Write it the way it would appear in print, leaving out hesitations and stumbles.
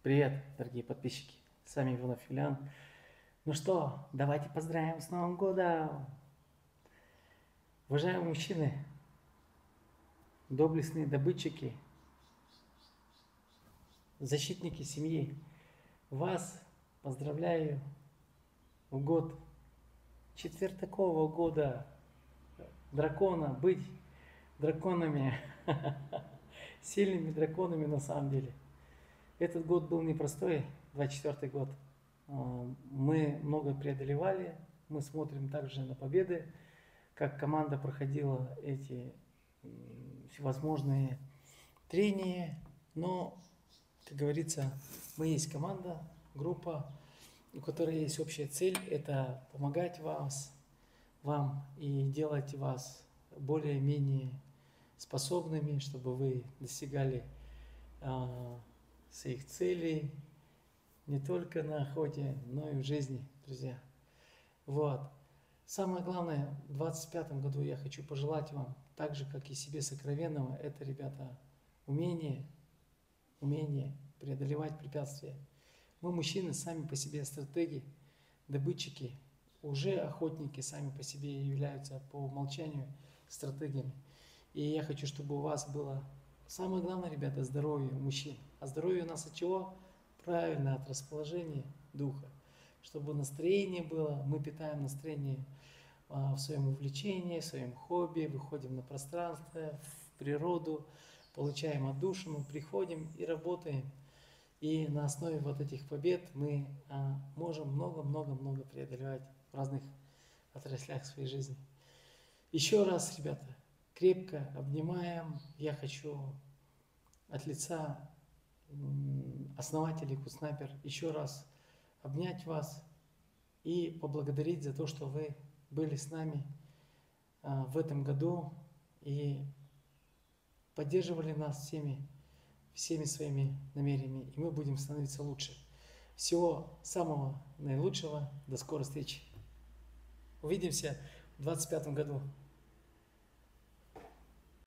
Привет, дорогие подписчики, с вами вновь Юлиан. Ну что, давайте поздравим с Новым годом! Уважаемые мужчины, доблестные добытчики, защитники семьи, вас поздравляю в год четвертакового года дракона, быть драконами, сильными драконами на самом деле. Этот год был непростой, 24-й год. Мы много преодолевали, мы смотрим также на победы, как команда проходила эти всевозможные трения, но, как говорится, мы есть команда, группа, у которой есть общая цель, это помогать вам и делать вас более-менее способными, чтобы вы достигали своих целей не только на охоте, но и в жизни, друзья. Вот. Самое главное, в 2025 году я хочу пожелать вам, так же, как и себе сокровенного, это, ребята, умение преодолевать препятствия. Мы, мужчины, сами по себе стратеги, добытчики, уже охотники сами по себе являются по умолчанию стратегиями. И я хочу, чтобы у вас было самое главное, ребята, здоровье у мужчин. А здоровье у нас от чего? Правильно, от расположения духа. Чтобы настроение было, мы питаем настроение в своем увлечении, в своем хобби, выходим на пространство, в природу, получаем отдушину, приходим и работаем. И на основе вот этих побед мы можем много-много-много преодолевать в разных отраслях своей жизни. Еще раз, ребята, крепко обнимаем. Я хочу от лица основателей Кудснайпер еще раз обнять вас и поблагодарить за то, что вы были с нами в этом году и поддерживали нас всеми своими намерениями, и мы будем становиться лучше. Всего самого наилучшего. До скорой встречи. Увидимся в 2025 году.